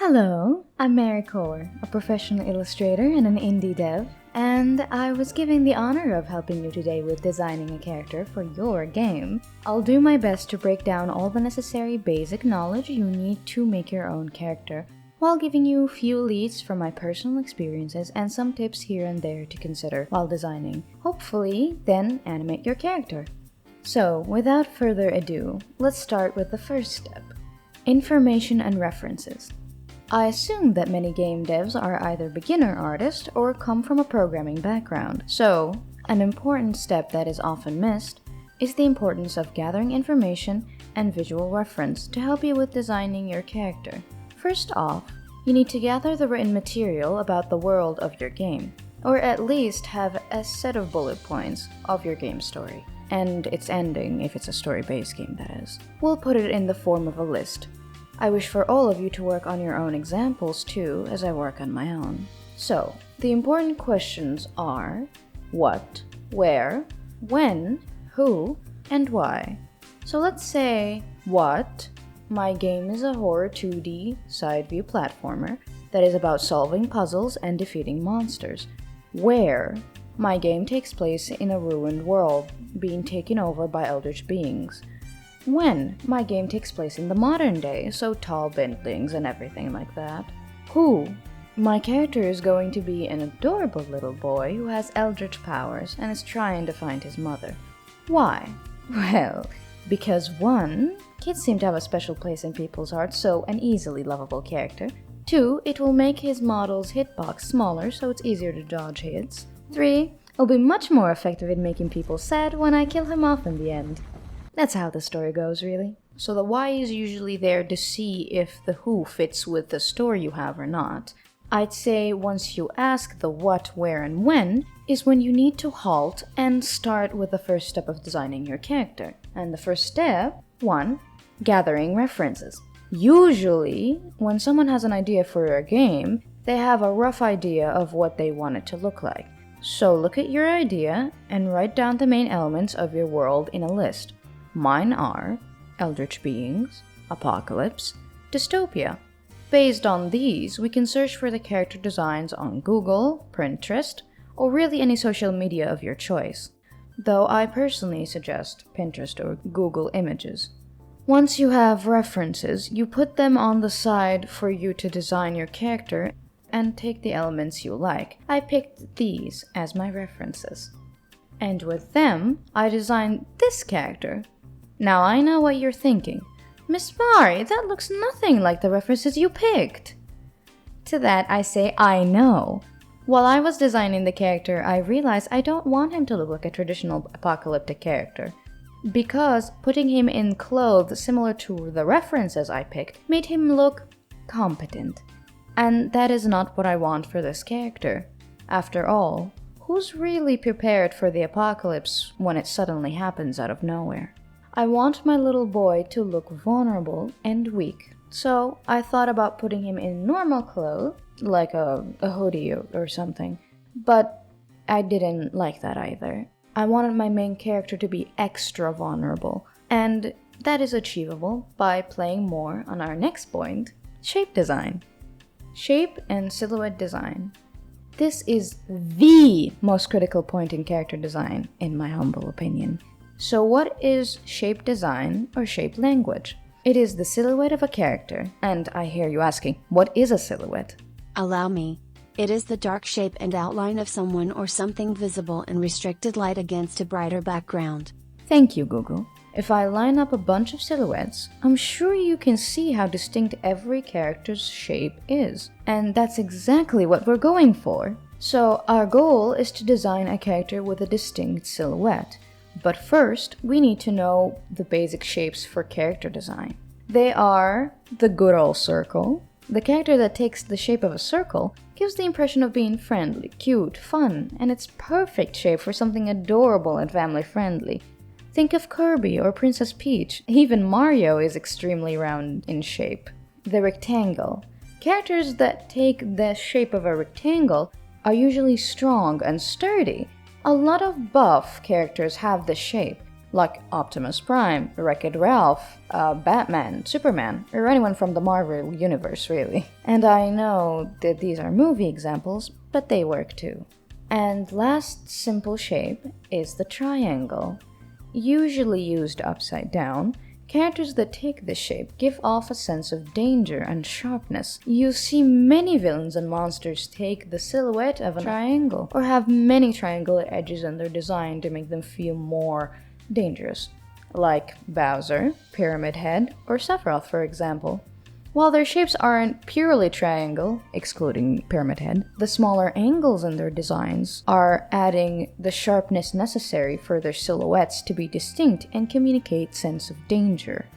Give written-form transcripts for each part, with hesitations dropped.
Hello, I'm Mary Kaur, a professional illustrator and an indie dev, and I was given the honor of helping you today with designing a character for your game. I'll do my best to break down all the necessary basic knowledge you need to make your own character, while giving you a few leads from my personal experiences and some tips here and there to consider while designing. Hopefully, then animate your character. So, without further ado, let's start with the first step. Information and references. I assume that many game devs are either beginner artists or come from a programming background. So, an important step that is often missed is the importance of gathering information and visual reference to help you with designing your character. First off, you need to gather the written material about the world of your game, or at least have a set of bullet points of your game story, and its ending if it's a story-based game, that is. We'll put it in the form of a list. I wish for all of you to work on your own examples too, as I work on my own. So, the important questions are what, where, when, who, and why. So let's say what. My game is a horror 2D side-view platformer that is about solving puzzles and defeating monsters. Where? My game takes place in a ruined world, being taken over by eldritch beings. When? My game takes place in the modern day, so tall buildings and everything like that. Who? My character is going to be an adorable little boy who has eldritch powers and is trying to find his mother. Why? Well, because 1. Kids seem to have a special place in people's hearts, so an easily lovable character. 2. It will make his model's hitbox smaller, so it's easier to dodge hits. 3. It'll be much more effective in making people sad when I kill him off in the end. That's how the story goes, really. So the why is usually there to see if the who fits with the story you have or not. I'd say once you ask the what, where, and when is when you need to halt and start with the first step of designing your character. And the first step, 1, gathering references. Usually, when someone has an idea for a game, they have a rough idea of what they want it to look like. So look at your idea and write down the main elements of your world in a list. Mine are eldritch beings, apocalypse, dystopia. Based on these, we can search for the character designs on Google, Pinterest, or really any social media of your choice. Though I personally suggest Pinterest or Google Images. Once you have references, you put them on the side for you to design your character and take the elements you like. I picked these as my references. And with them, I designed this character. Now I know what you're thinking. Miss Mari, that looks nothing like the references you picked. To that I say I know. While I was designing the character, I realized I don't want him to look like a traditional apocalyptic character. Because putting him in clothes similar to the references I picked made him look competent. And that is not what I want for this character. After all, who's really prepared for the apocalypse when it suddenly happens out of nowhere? I want my little boy to look vulnerable and weak, so I thought about putting him in normal clothes, like a hoodie or something. But I didn't like that either. I wanted my main character to be extra vulnerable, and that is achievable by playing more on our next point, shape design. Shape and silhouette design. This is the most critical point in character design, in my humble opinion. So what is shape design or shape language? It is the silhouette of a character, and I hear you asking, what is a silhouette? Allow me. It is the dark shape and outline of someone or something visible in restricted light against a brighter background. Thank you, Google. If I line up a bunch of silhouettes, I'm sure you can see how distinct every character's shape is. And that's exactly what we're going for. So our goal is to design a character with a distinct silhouette. But first, we need to know the basic shapes for character design. They are the good old circle. The character that takes the shape of a circle gives the impression of being friendly, cute, fun, and it's perfect shape for something adorable and family-friendly. Think of Kirby or Princess Peach. Even Mario is extremely round in shape. The rectangle. Characters that take the shape of a rectangle are usually strong and sturdy. A lot of buff characters have this shape. like Optimus Prime, Wreck-It Ralph, Batman, Superman, or anyone from the Marvel universe, really. And I know that these are movie examples, but they work too. And last simple shape is the triangle. Usually used upside down, characters that take this shape give off a sense of danger and sharpness. You see many villains and monsters take the silhouette of a triangle, or have many triangular edges in their design to make them feel more dangerous, like Bowser, Pyramid Head, or Sephiroth, for example. While their shapes aren't purely triangle, excluding Pyramid Head, the smaller angles in their designs are adding the sharpness necessary for their silhouettes to be distinct and communicate sense of danger.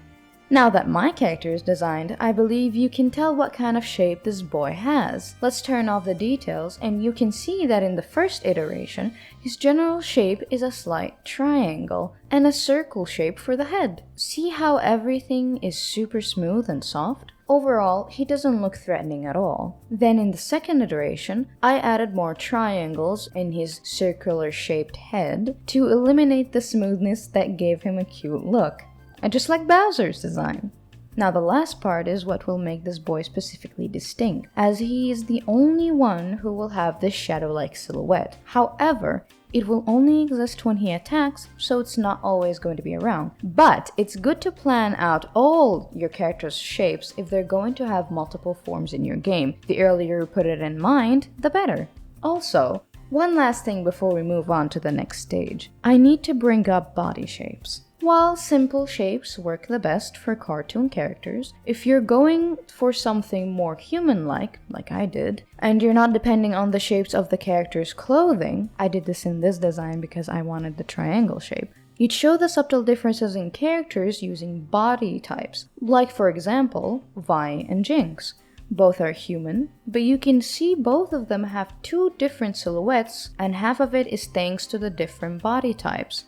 Now that my character is designed, I believe you can tell what kind of shape this boy has. Let's turn off the details and you can see that in the first iteration, his general shape is a slight triangle and a circle shape for the head. See how everything is super smooth and soft? Overall, he doesn't look threatening at all. Then in the second iteration, I added more triangles in his circular shaped head to eliminate the smoothness that gave him a cute look. And just like Bowser's design. Now the last part is what will make this boy specifically distinct, as he is the only one who will have this shadow-like silhouette. However, it will only exist when he attacks, so it's not always going to be around. But it's good to plan out all your character's shapes if they're going to have multiple forms in your game. The earlier you put it in mind, the better. Also, one last thing before we move on to the next stage. I need to bring up body shapes. While simple shapes work the best for cartoon characters, if you're going for something more human-like, like I did, and you're not depending on the shapes of the character's clothing, I did this in this design because I wanted the triangle shape, you'd show the subtle differences in characters using body types, like for example, Vi and Jinx. Both are human, but you can see both of them have two different silhouettes, and half of it is thanks to the different body types.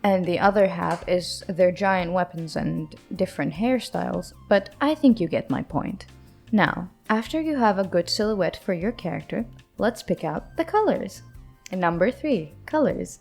And the other half is their giant weapons and different hairstyles, but I think you get my point. Now, after you have a good silhouette for your character, let's pick out the colors. And number 3, colors.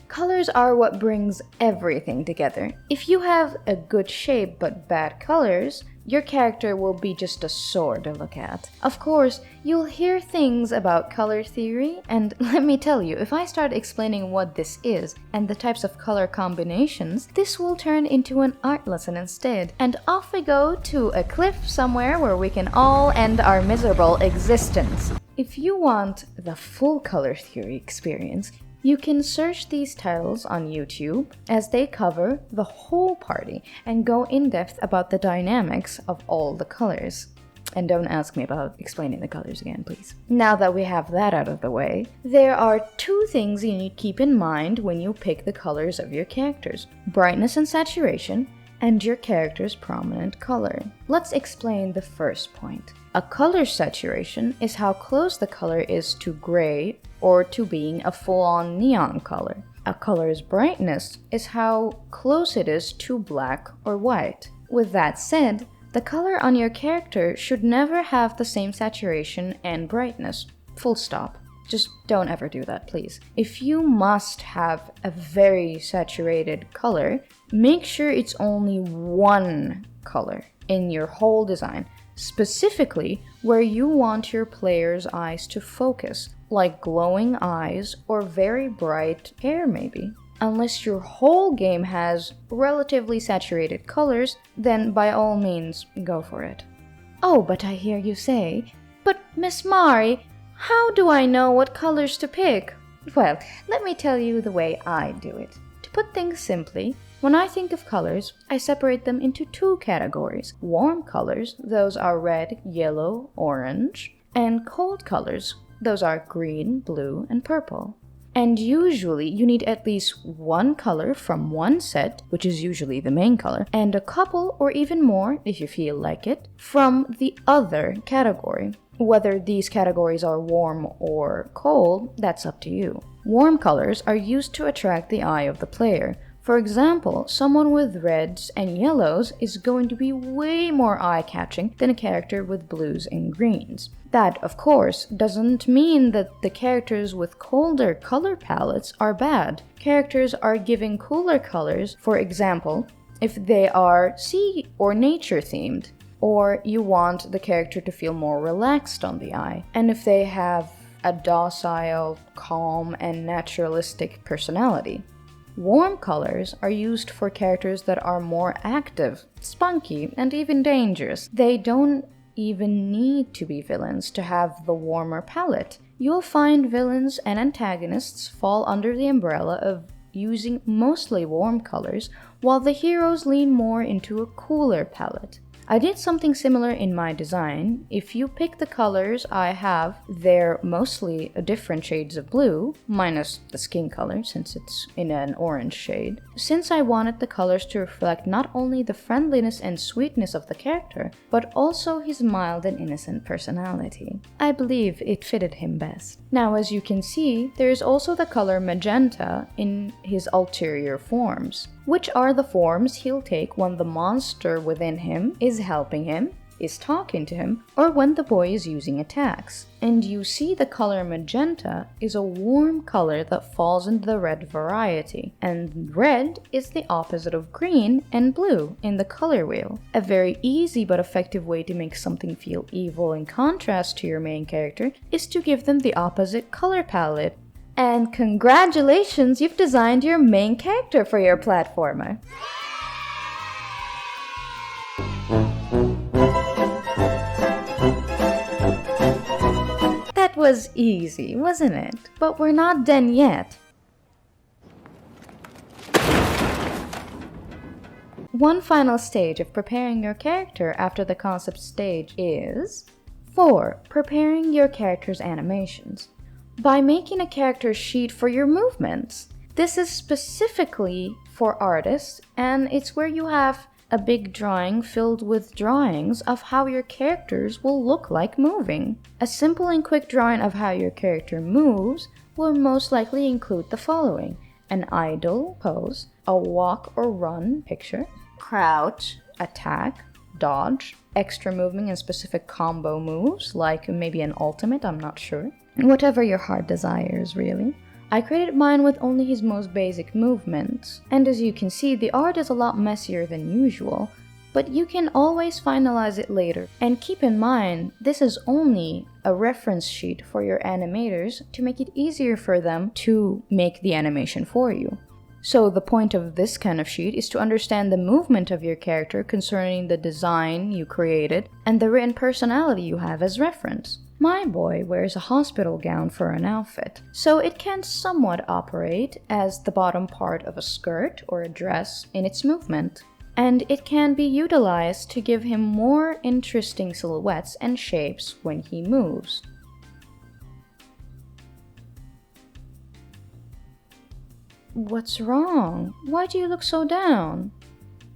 Colors are what brings everything together. If you have a good shape but bad colors, your character will be just a sore to look at. Of course, you'll hear things about color theory, and let me tell you, if I start explaining what this is and the types of color combinations, this will turn into an art lesson instead. And off we go to a cliff somewhere where we can all end our miserable existence. If you want the full color theory experience, you can search these titles on YouTube as they cover the whole party and go in depth about the dynamics of all the colors. And don't ask me about explaining the colors again, please. Now that we have that out of the way, there are 2 things you need to keep in mind when you pick the colors of your characters: brightness and saturation, and your character's prominent color. Let's explain the first point. A color saturation is how close the color is to gray or to being a full-on neon color. A color's brightness is how close it is to black or white. With that said, the color on your character should never have the same saturation and brightness. Full stop. Just don't ever do that, please. If you must have a very saturated color, make sure it's only one color in your whole design, specifically where you want your player's eyes to focus, like glowing eyes or very bright hair maybe. Unless your whole game has relatively saturated colors, then by all means, go for it. Oh, but I hear you say, "But Miss Mari, how do I know what colors to pick?" Well, let me tell you the way I do it. To put things simply, when I think of colors, I separate them into 2 categories. Warm colors, those are red, yellow, orange, and cold colors, those are green, blue, and purple. And usually you need at least one color from one set, which is usually the main color, and a couple or even more, if you feel like it, from the other category. Whether these categories are warm or cold, that's up to you. Warm colors are used to attract the eye of the player, For example, someone with reds and yellows is going to be way more eye-catching than a character with blues and greens. That, of course, doesn't mean that the characters with colder color palettes are bad. Characters are given cooler colors, for example, if they are sea or nature themed, or you want the character to feel more relaxed on the eye, and if they have a docile, calm, and naturalistic personality. Warm colors are used for characters that are more active, spunky, and even dangerous. They don't even need to be villains to have the warmer palette. You'll find villains and antagonists fall under the umbrella of using mostly warm colors, while the heroes lean more into a cooler palette. I did something similar in my design. If you pick the colors I have, they're mostly different shades of blue, minus the skin color since it's in an orange shade. Since I wanted the colors to reflect not only the friendliness and sweetness of the character, but also his mild and innocent personality. I believe it fitted him best. Now, as you can see, there is also the color magenta in his ulterior forms, which are the forms he'll take when the monster within him is helping him, is talking to him, or when the boy is using attacks. And you see the color magenta is a warm color that falls into the red variety, and red is the opposite of green and blue in the color wheel. A very easy but effective way to make something feel evil in contrast to your main character is to give them the opposite color palette. And congratulations, you've designed your main character for your platformer! That was easy, wasn't it? But we're not done yet. One final stage of preparing your character after the concept stage is 4. Preparing your character's animations. By making a character sheet for your movements. This is specifically for artists, and it's where you have a big drawing filled with drawings of how your characters will look like moving. A simple and quick drawing of how your character moves will most likely include the following: an idle pose, a walk or run picture, crouch, attack, dodge, extra movement and specific combo moves, like maybe an ultimate, I'm not sure. Whatever your heart desires, really. I created mine with only his most basic movements, and as you can see, the art is a lot messier than usual, but you can always finalize it later. And keep in mind, this is only a reference sheet for your animators to make it easier for them to make the animation for you. So the point of this kind of sheet is to understand the movement of your character concerning the design you created and the written personality you have as reference. My boy wears a hospital gown for an outfit, so it can somewhat operate as the bottom part of a skirt or a dress in its movement. And it can be utilized to give him more interesting silhouettes and shapes when he moves. What's wrong? Why do you look so down?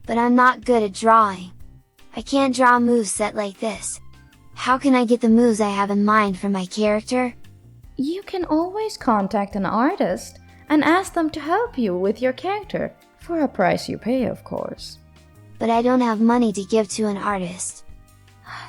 But I'm not good at drawing. I can't draw a moveset like this. How can I get the moves I have in mind for my character? You can always contact an artist and ask them to help you with your character, for a price you pay, of course. But I don't have money to give to an artist.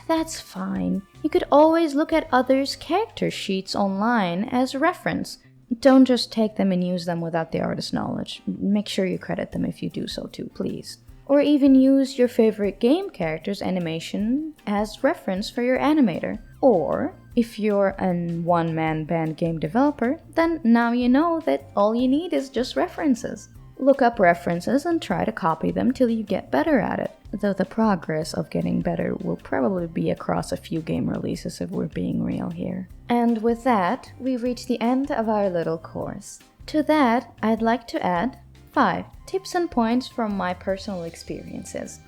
That's fine. You could always look at others' character sheets online as reference. Don't just take them and use them without the artist's knowledge. Make sure you credit them if you do so too, please. Or even use your favorite game character's animation as reference for your animator. Or, if you're a one-man band game developer, then now you know that all you need is just references. Look up references and try to copy them till you get better at it, though the progress of getting better will probably be across a few game releases if we're being real here. And with that, we reach the end of our little course. To that, I'd like to add 5 tips and points from my personal experiences.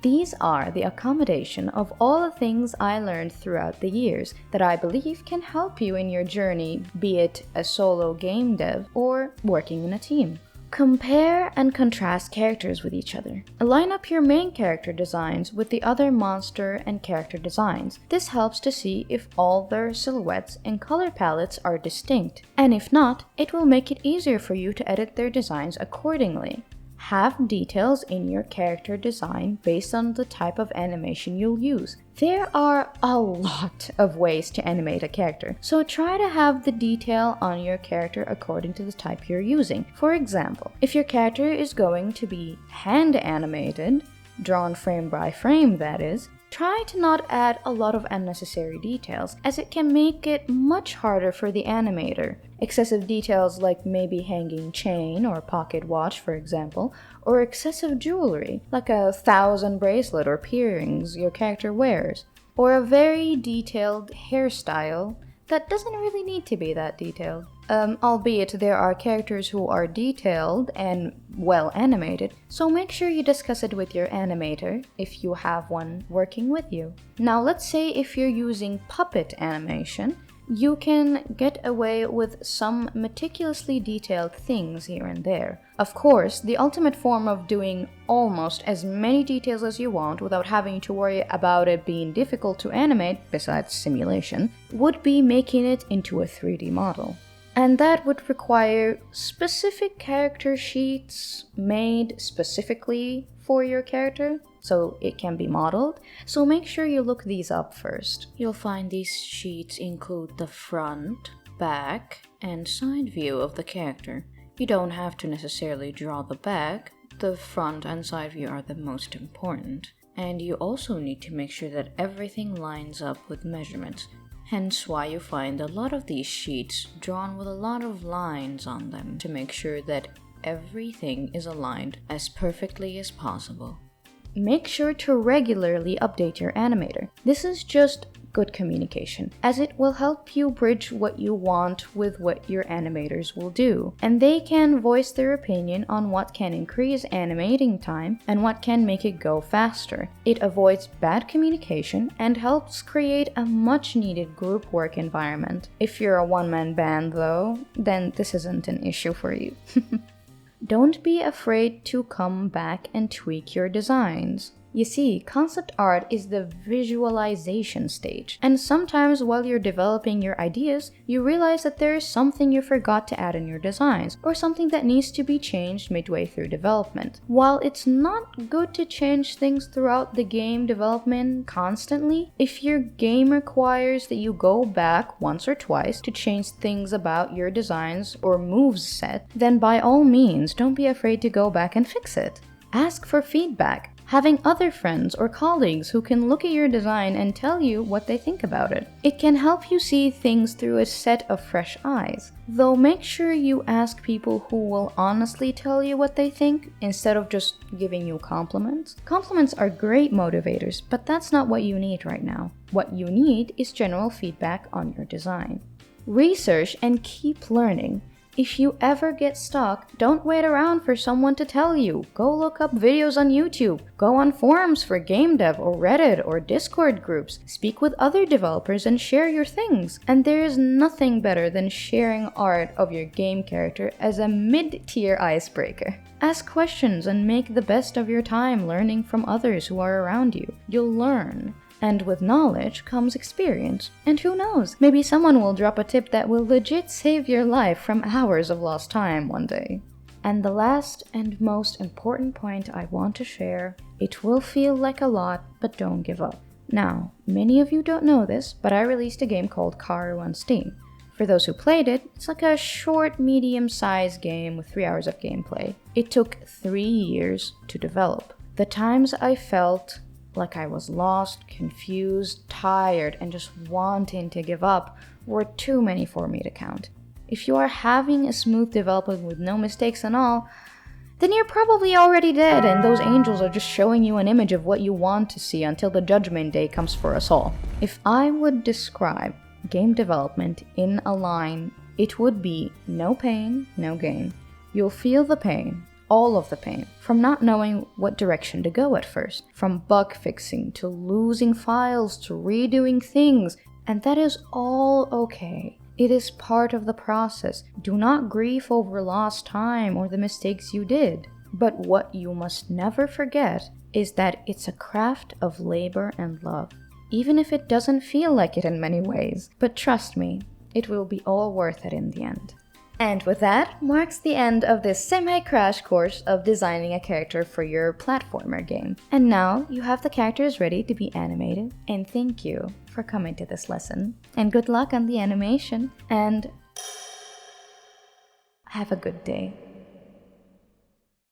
These are the accommodation of all the things I learned throughout the years that I believe can help you in your journey, be it a solo game dev or working in a team. Compare and contrast characters with each other. Line up your main character designs with the other monster and character designs. This helps to see if all their silhouettes and color palettes are distinct, and if not, it will make it easier for you to edit their designs accordingly. Have details in your character design based on the type of animation you'll use. There are a lot of ways to animate a character, so try to have the detail on your character according to the type you're using. For example, if your character is going to be hand animated, drawn frame by frame that is, try to not add a lot of unnecessary details, as it can make it much harder for the animator. Excessive details like maybe hanging chain or pocket watch, for example, or excessive jewelry, like a 1,000 bracelet or earrings your character wears, or a very detailed hairstyle that doesn't really need to be that detailed. Albeit there are characters who are detailed and well animated, so make sure you discuss it with your animator if you have one working with you. Now let's say if you're using puppet animation, you can get away with some meticulously detailed things here and there. Of course, the ultimate form of doing almost as many details as you want without having to worry about it being difficult to animate, besides simulation, would be making it into a 3D model. And that would require specific character sheets made specifically for your character, so it can be modeled. So make sure you look these up first. You'll find these sheets include the front, back, and side view of the character. You don't have to necessarily draw the back. The front and side view are the most important. And you also need to make sure that everything lines up with measurements. Hence why you find a lot of these sheets drawn with a lot of lines on them to make sure that everything is aligned as perfectly as possible. Make sure to regularly update your animator. This is just good communication, as it will help you bridge what you want with what your animators will do, and they can voice their opinion on what can increase animating time and what can make it go faster. It avoids bad communication and helps create a much needed group work environment. If you're a one-man band though, then this isn't an issue for you. Don't be afraid to come back and tweak your designs. You see, concept art is the visualization stage, and sometimes while you're developing your ideas, you realize that there is something you forgot to add in your designs, or something that needs to be changed midway through development. While it's not good to change things throughout the game development constantly, if your game requires that you go back once or twice to change things about your designs or moves set, then by all means, don't be afraid to go back and fix it. Ask for feedback. Having other friends or colleagues who can look at your design and tell you what they think about it. It can help you see things through a set of fresh eyes. Though make sure you ask people who will honestly tell you what they think instead of just giving you compliments. Compliments are great motivators, but that's not what you need right now. What you need is general feedback on your design. Research and keep learning. If you ever get stuck, don't wait around for someone to tell you. Go look up videos on YouTube. Go on forums for game dev or Reddit or Discord groups. Speak with other developers and share your things. And there is nothing better than sharing art of your game character as a mid-tier icebreaker. Ask questions and make the best of your time learning from others who are around you. You'll learn. And with knowledge comes experience. And who knows, maybe someone will drop a tip that will legit save your life from hours of lost time one day. And the last and most important point I want to share, it will feel like a lot, but don't give up. Now, many of you don't know this, but I released a game called Karu on Steam. For those who played it, it's like a short, medium-sized game with 3 hours of gameplay. It took 3 years to develop. The times I felt like I was lost, confused, tired, and just wanting to give up were too many for me to count. If you are having a smooth development with no mistakes and all, then you're probably already dead and those angels are just showing you an image of what you want to see until the judgment day comes for us all. If I would describe game development in a line, it would be no pain, no gain. You'll feel the pain. All of the pain, from not knowing what direction to go at first, from bug fixing to losing files to redoing things, and that is all okay. It is part of the process. Do not grieve over lost time or the mistakes you did. But what you must never forget is that it's a craft of labor and love, even if it doesn't feel like it in many ways. But trust me, it will be all worth it in the end. And with that, marks the end of this semi-crash course of designing a character for your platformer game. And now you have the characters ready to be animated, and thank you for coming to this lesson. And good luck on the animation, and have a good day.